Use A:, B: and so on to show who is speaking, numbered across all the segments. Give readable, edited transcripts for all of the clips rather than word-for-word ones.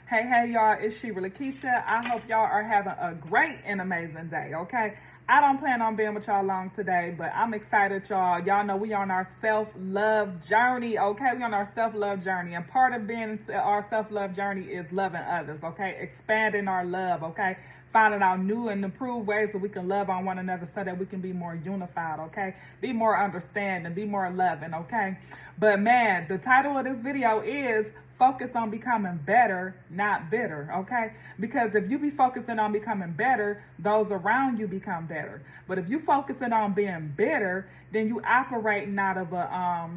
A: Hey, y'all, it's Sheba Lakeisha. I hope y'all are having a great and amazing day, okay? I don't plan on being with y'all long today, but I'm excited, y'all. Y'all know we on our self-love journey, okay? We on our self-love journey, and part of being our self-love journey is loving others, okay? Expanding our love, okay? Finding out new and improved ways that we can love on one another so that we can be more unified, okay? Be more understanding, be more loving, okay? But man, the title of this video is focus on becoming better, not bitter, okay? Because if you be focusing on becoming better, those around you become better. But if you focusing on being bitter, then you operating out of a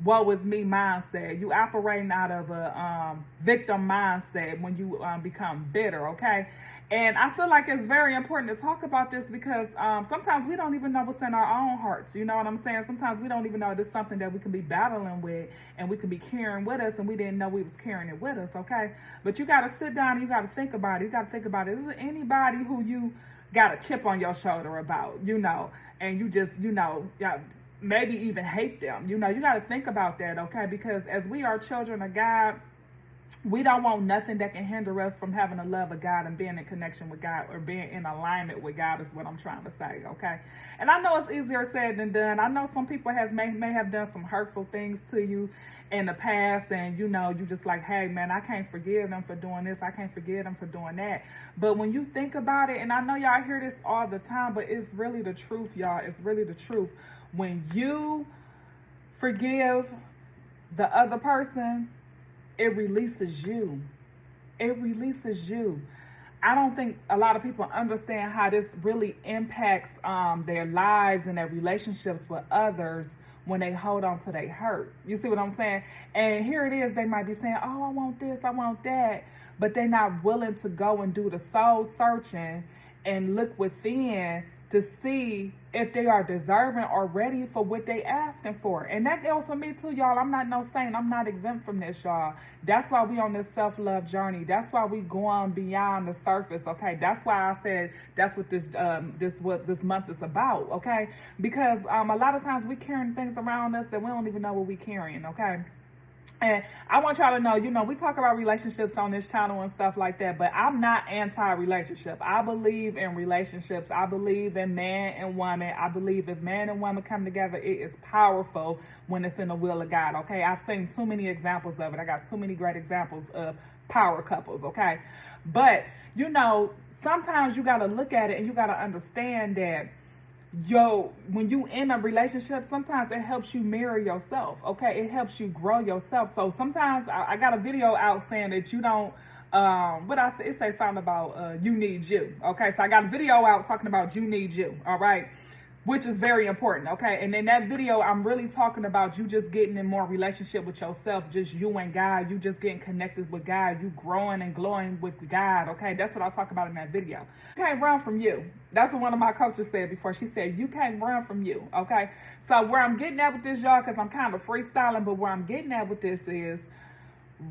A: woe is me mindset. You operating out of a victim mindset when you become bitter, okay? And I feel like it's very important to talk about this because sometimes we don't even know what's in our own hearts. You know what I'm saying? Sometimes we don't even know this is something that we can be battling with and we can be carrying with us and we didn't know we was carrying it with us, okay? But you got to sit down and you got to think about it. You got to think about it. Is there anybody who you got a chip on your shoulder about, and you just, maybe even hate them? You got to think about that, okay? Because as we are children of God, we don't want nothing that can hinder us from having the love of God and being in connection with God or being in alignment with God is what I'm trying to say, okay? And I know it's easier said than done. I know some people may have done some hurtful things to you in the past and, you just like, hey, man, I can't forgive them for doing this. I can't forgive them for doing that. But when you think about it, and I know y'all hear this all the time, but it's really the truth, y'all. It's really the truth. When you forgive the other person, it releases you. It releases you. I don't think a lot of people understand how this really impacts their lives and their relationships with others when they hold on to their hurt. You see what I'm saying? And here it is, they might be saying, oh, I want this, I want that, but they're not willing to go and do the soul searching and look within to see if they are deserving or ready for what they asking for. And that goes for me too, y'all. I'm not no saint. I'm not exempt from this, y'all. That's why we on this self-love journey. That's why we going beyond the surface, okay? That's why I said that's what this month is about, okay? Because a lot of times we carrying things around us that we don't even know what we carrying, okay? And I want y'all to know, we talk about relationships on this channel and stuff like that, but I'm not anti-relationship. I believe in relationships. I believe in man and woman. I believe if man and woman come together, it is powerful when it's in the will of God, okay? I've seen too many examples of it. I got too many great examples of power couples, okay? But, sometimes you got to look at it and you got to understand that when you in a relationship, sometimes it helps you mirror yourself, okay? It helps you grow yourself. So sometimes I got a video out saying that you don't, it say something about you need you, okay? So I got a video out talking about you need you, all right? Which is very important, okay? And in that video, I'm really talking about you just getting in more relationship with yourself, just you and God, you just getting connected with God, you growing and glowing with God, okay? That's what I talk about in that video. You can't run from you. That's what one of my coaches said before. She said, you can't run from you, okay? So where I'm getting at with this, y'all, because I'm kind of freestyling, but where I'm getting at with this is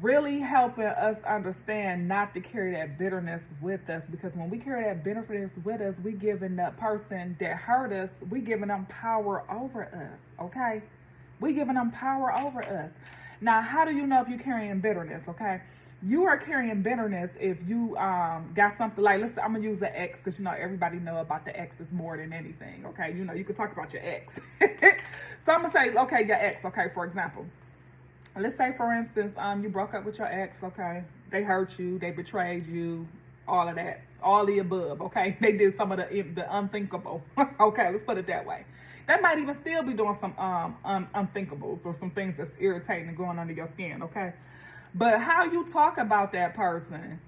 A: really helping us understand not to carry that bitterness with us, because when we carry that bitterness with us, we giving that person that hurt us, we giving them power over us, okay? We giving them power over us. Now, how do you know if you're carrying bitterness, okay? You are carrying bitterness if you got something like, listen, I'm gonna use an ex because everybody know about the exes more than anything, okay? You can talk about your ex. So I'm gonna say, okay, your ex, okay, for example. Let's say, for instance, you broke up with your ex, okay? They hurt you, they betrayed you, all of that, all the above, okay? They did some of the unthinkable, okay? Let's put it that way. They might even still be doing some unthinkables or some things that's irritating and going under your skin, okay? But how you talk about that person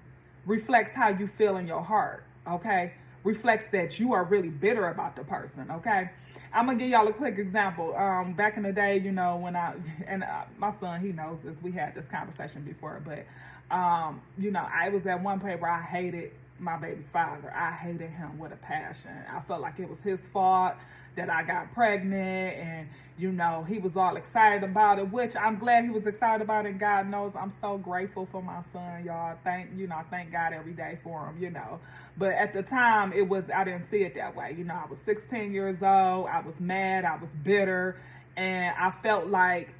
A: reflects how you feel in your heart, okay? Reflects that you are really bitter about the person, okay? I'm gonna give y'all a quick example. Back in the day, when my son, he knows this, we had this conversation before, but I was at one point where I hated my baby's father. I hated him with a passion. I felt like it was his fault that I got pregnant, and he was all excited about it, which I'm glad he was excited about it. God knows I'm so grateful for my son, y'all. Thank God every day for him, But at the time, I didn't see it that way. I was 16 years old. I was mad. I was bitter. And I felt like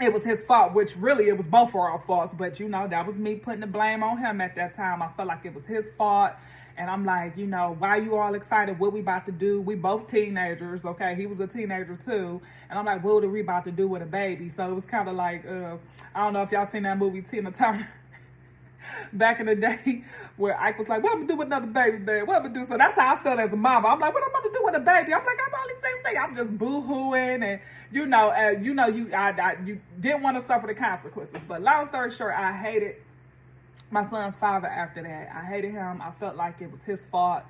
A: it was his fault, which really it was both of our faults. But you know, that was me putting the blame on him at that time. I felt like it was his fault. And I'm like, you know, why you all excited? What we about to do? We both teenagers, okay? He was a teenager too. And I'm like, what are we about to do with a baby? So it was kind of like, I don't know if y'all seen that movie Tina Turner back in the day where Ike was like, what I'm gonna do with another baby, man? What I'm gonna do? So that's how I felt as a mama. I'm like, what I'm about to do with a baby? I'm like, I'm only 16. I'm just boo-hooing, and you didn't want to suffer the consequences. But long story short, I hated my son's father after that. I hated him. I felt like it was his fault.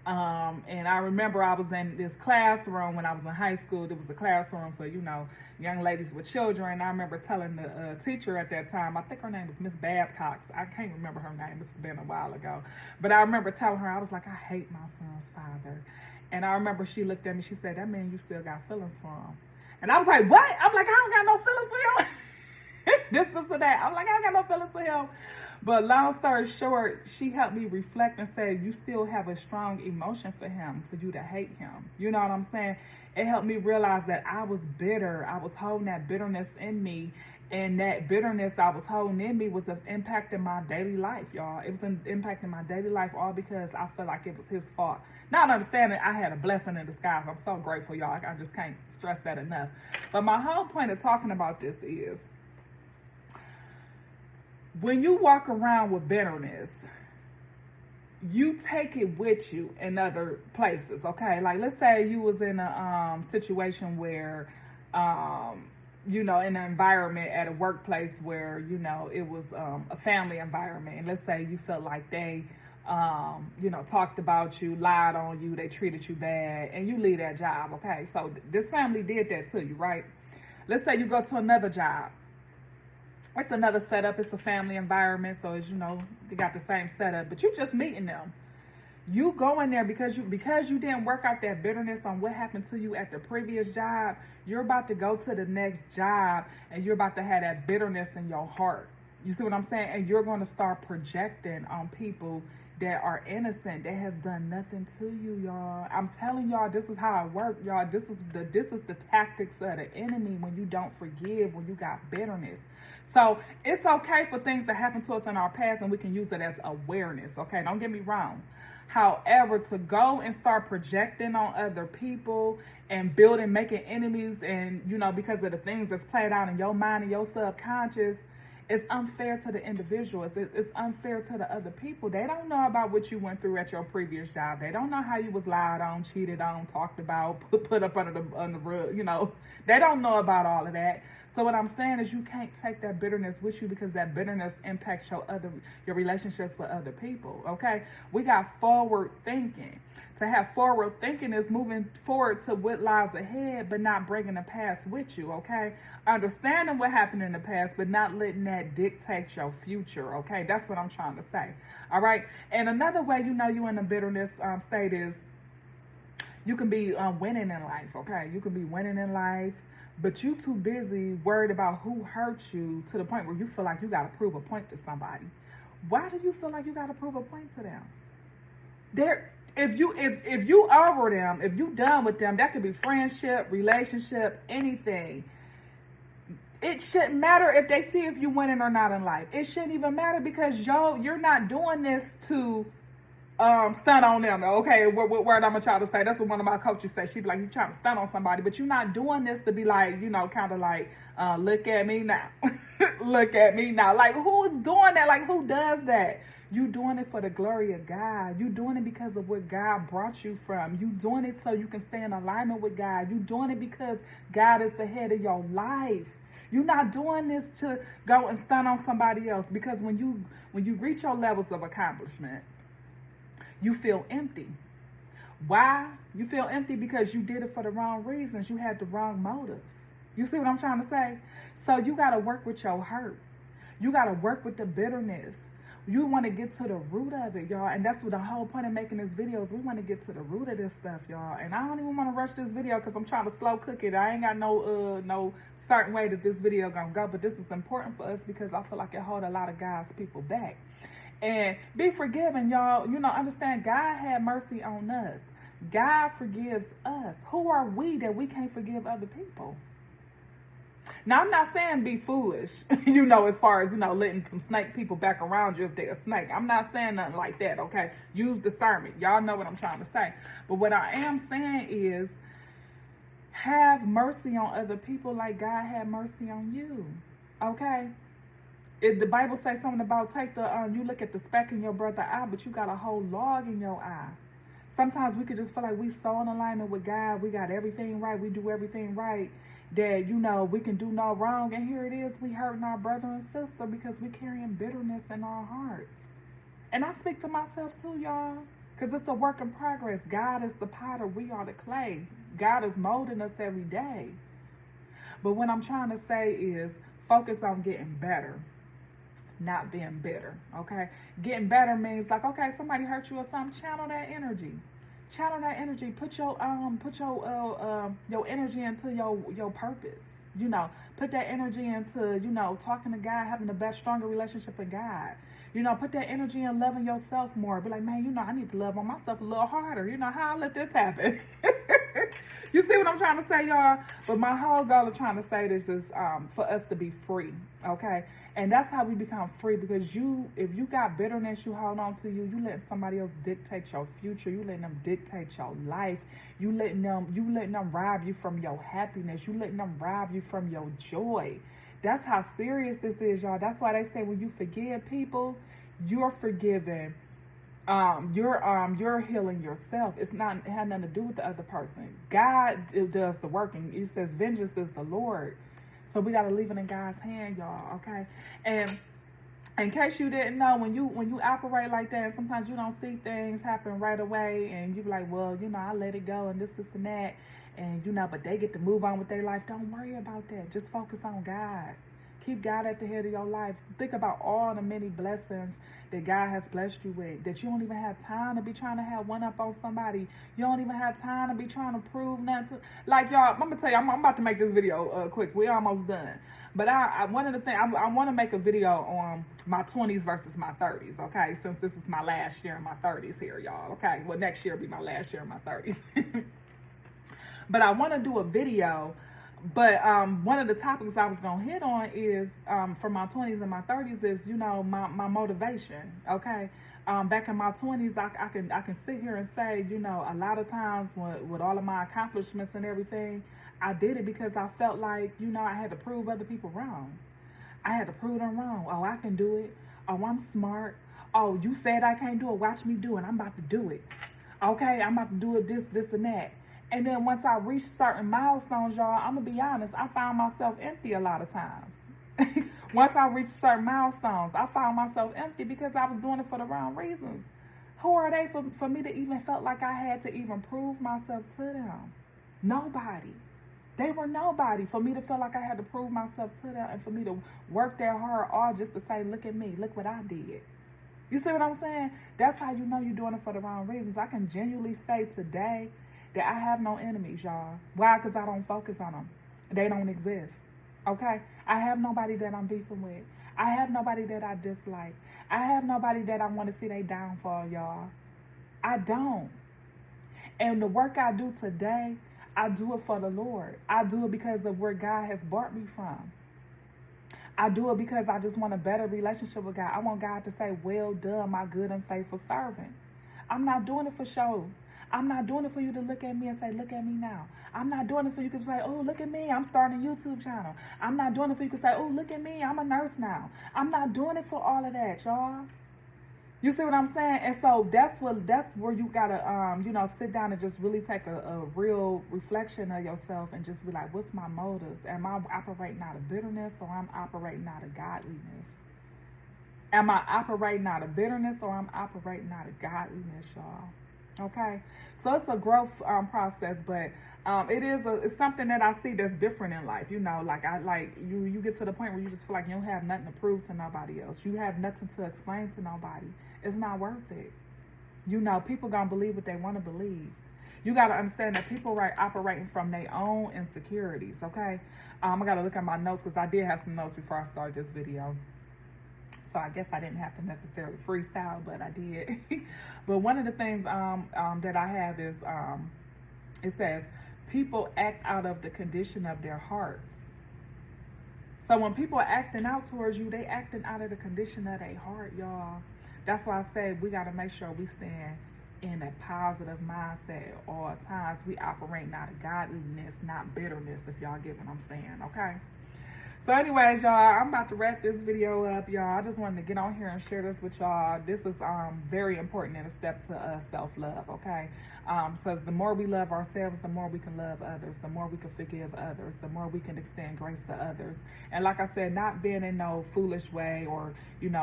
A: And I remember I was in this classroom when I was in high school. There was a classroom for, young ladies with children. And I remember telling the teacher at that time, I think her name was Miss Babcock. I can't remember her name. This has been a while ago. But I remember telling her, I was like, I hate my son's father. And I remember she looked at me, she said, that means you still got feelings for him. And I was like, what? I'm like, I don't got no feelings for him. This or that. I'm like, I don't got no feelings for him. But long story short, she helped me reflect and say, you still have a strong emotion for him, for you to hate him. You know what I'm saying? It helped me realize that I was bitter. I was holding that bitterness in me. And that bitterness I was holding in me was impacting my daily life, y'all. It was impacting my daily life all because I felt like it was his fault. Not understanding I had a blessing in disguise. I'm so grateful, y'all. I just can't stress that enough. But my whole point of talking about this is, when you walk around with bitterness, you take it with you in other places, okay? Like, let's say you was in a situation where, in an environment at a workplace where, it was a family environment. And let's say you felt like they, talked about you, lied on you, they treated you bad, and you leave that job, okay? So this family did that to you, right? Let's say you go to another job. It's another setup. It's a family environment. So as you know, they got the same setup, but you're just meeting them. You go in there because you didn't work out that bitterness on what happened to you at the previous job. You're about to go to the next job and you're about to have that bitterness in your heart. You see what I'm saying? And you're going to start projecting on people that are innocent, that has done nothing to you, y'all. I'm telling y'all, this is how it works, y'all. This is the tactics of the enemy when you don't forgive, when you got bitterness. So it's okay for things to happen to us in our past, and we can use it as awareness, okay? Don't get me wrong. However, to go and start projecting on other people and making enemies, and, because of the things that's played out in your mind and your subconscious, it's unfair to the individuals. It's unfair to the other people. They don't know about what you went through at your previous job. They don't know how you was lied on, cheated on, talked about, put up under the rug. They don't know about all of that. So what I'm saying is, you can't take that bitterness with you, because that bitterness impacts your relationships with other people. Okay, we got forward thinking. To have forward thinking is moving forward to what lies ahead, but not bringing the past with you, okay? Understanding what happened in the past, but not letting that dictate your future, okay? That's what I'm trying to say, all right? And another way you in a bitterness state is you can be winning in life, okay? You can be winning in life, but you too busy worried about who hurt you to the point where you feel like you got to prove a point to somebody. Why do you feel like you got to prove a point to them? If you over them, if you done with them, that could be friendship, relationship, anything. It shouldn't matter if they see if you winning or not in life. It shouldn't even matter, because you're not doing this to stunt on them. Okay, what word I'm gonna try to say? That's what one of my coaches say. She be like, you trying to stunt on somebody, but you're not doing this to be like, kind of like, look at me now. Look at me now. Like, who's doing that? Like, who does that? You doing it for the glory of God. You doing it because of what God brought you from. You doing it so you can stay in alignment with God. You doing it because God is the head of your life. You're not doing this to go and stunt on somebody else, because when you reach your levels of accomplishment, you feel empty. Why? You feel empty because you did it for the wrong reasons. You had the wrong motives. You see what I'm trying to say? So you got to work with your hurt. You got to work with the bitterness. You want to get to the root of it, y'all. And that's what the whole point of making this video is. We want to get to the root of this stuff, y'all. And I don't even want to rush this video because I'm trying to slow cook it. I ain't got no certain way that this video gonna go. But this is important for us because I feel like it hold a lot of God's people back. And be forgiven, y'all. Understand, God had mercy on us. God forgives us. Who are we that we can't forgive other people? Now, I'm not saying be foolish, you know, as far as, you know, letting some snake people back around you if they're a snake. I'm not saying nothing like that, okay? Use discernment. Y'all know what I'm trying to say. But what I am saying is have mercy on other people like God had mercy on you, okay? If the Bible says something about take the, you look at the speck in your brother's eye, but you got a whole log in your eye. Sometimes we could just feel like we so in alignment with God. We got everything right. We do everything right. That, you know, we can do no wrong. And here it is. We hurting our brother and sister because we carrying bitterness in our hearts. And I speak to myself too, y'all. Because it's a work in progress. God is the potter. We are the clay. God is molding us every day. But what I'm trying to say is focus on getting better. Not being bitter, okay? Getting better means like, okay, somebody hurt you or something, channel that energy. Channel that energy. Put your energy into your purpose. You know, put that energy into, you know, talking to God, having the best, stronger relationship with God. You know, put that energy in loving yourself more. Be like, man, you know, I need to love on myself a little harder. You know, how I let this happen. You see what I'm trying to say, y'all? But my whole goal of trying to say this is for us to be free, okay? And that's how we become free, because if you got bitterness you hold on to, you letting somebody else dictate your future. You letting them dictate your life. You letting them rob you from your happiness. You letting them rob you from your joy. That's how serious this is, y'all. That's why they say when you forgive people, you're forgiven. You're healing yourself. It had nothing to do with the other person. God does the working. It says vengeance is the Lord. So we got to leave it in God's hand, y'all. Okay. And in case you didn't know, when you operate like that, sometimes you don't see things happen right away, and you be like, well, you know, I let it go and this and that, and you know, but they get to move on with their life. Don't worry about that. Just focus on God. Keep God at the head of your life. Think about all the many blessings that God has blessed you with, that you don't even have time to be trying to have one up on somebody. You don't even have time to be trying to prove nothing to, like, y'all, I'm going to tell you, I'm about to make this video quick. We're almost done. But one of the things, I want to make a video on my 20s versus my 30s, okay? Since this is my last year in my 30s here, y'all, okay? Well, next year will be my last year in my 30s. But I want to do a video. But one of the topics I was going to hit on is, for my 20s and my 30s is, you know, my motivation, okay? Back in my 20s, I can sit here and say, you know, a lot of times with all of my accomplishments and everything, I did it because I felt like, you know, I had to prove other people wrong. I had to prove them wrong. Oh, I can do it. Oh, I'm smart. Oh, you said I can't do it. Watch me do it. I'm about to do it. Okay, I'm about to do it this, and that. And then once I reached certain milestones, y'all, I'm going to be honest, I found myself empty a lot of times. Once I reached certain milestones, I found myself empty because I was doing it for the wrong reasons. Who are they for me to even felt like I had to even prove myself to them? Nobody. They were nobody for me to feel like I had to prove myself to them, and for me to work that hard all just to say, look at me, look what I did. You see what I'm saying? That's how you know you're doing it for the wrong reasons. I can genuinely say today that I have no enemies, y'all. Why? Because I don't focus on them. They don't exist. Okay? I have nobody that I'm beefing with. I have nobody that I dislike. I have nobody that I want to see their downfall, y'all. I don't. And the work I do today, I do it for the Lord. I do it because of where God has brought me from. I do it because I just want a better relationship with God. I want God to say, well done, my good and faithful servant. I'm not doing it for show. I'm not doing it for you to look at me and say, look at me now. I'm not doing this for you to say, oh, look at me, I'm starting a YouTube channel. I'm not doing it for you to say, oh, look at me, I'm a nurse now. I'm not doing it for all of that, y'all. You see what I'm saying? And so that's where you gotta you know, sit down and just really take a real reflection of yourself and just be like, what's my motives? Am I operating out of bitterness, or I'm operating out of godliness? Am I operating out of bitterness, or I'm operating out of godliness, y'all? Okay, so it's a growth process, but it's something that I see that's different in life. You know, like you get to the point where you just feel like you don't have nothing to prove to nobody else. You have nothing to explain to nobody. It's not worth it. You know, people gonna believe what they want to believe. You gotta understand that people are operating from their own insecurities. Okay, I gotta look at my notes because I did have some notes before I started this video. So I guess I didn't have to necessarily freestyle, but I did. But one of the things that I have is, it says, people act out of the condition of their hearts. So when people are acting out towards you, they acting out of the condition of their heart, y'all. That's why I say we got to make sure we stand in a positive mindset at all times. We operate out of godliness, not bitterness, if y'all get what I'm saying, okay? So anyways, y'all, I'm about to wrap this video up, y'all. I just wanted to get on here and share this with y'all. This is very important in a step to self-love, okay? So the more we love ourselves, the more we can love others, the more we can forgive others, the more we can extend grace to others. And like I said, not being in no foolish way or being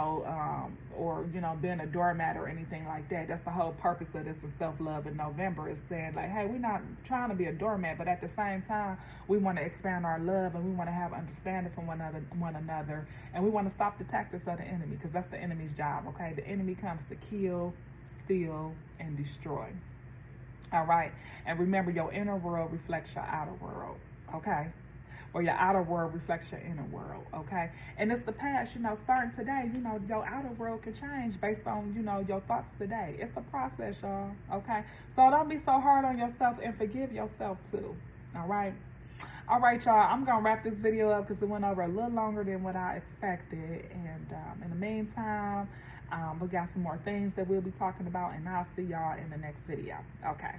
A: a doormat or anything like that. That's the whole purpose of this in self-love in November, is saying like, hey, we're not trying to be a doormat, but at the same time, we want to expand our love and we want to have understanding from one another, and we want to stop the tactics of the enemy, because that's the enemy's job, okay? The enemy comes to kill, steal, and destroy. All right, and remember, your inner world reflects your outer world, okay? Or your outer world reflects your inner world, okay? And it's the past, starting today, your outer world can change based on, your thoughts today. It's a process, y'all, okay? So don't be so hard on yourself, and forgive yourself too, all right? All right, y'all, I'm going to wrap this video up because it went over a little longer than what I expected. And in the meantime, we got some more things that we'll be talking about, and I'll see y'all in the next video. Okay.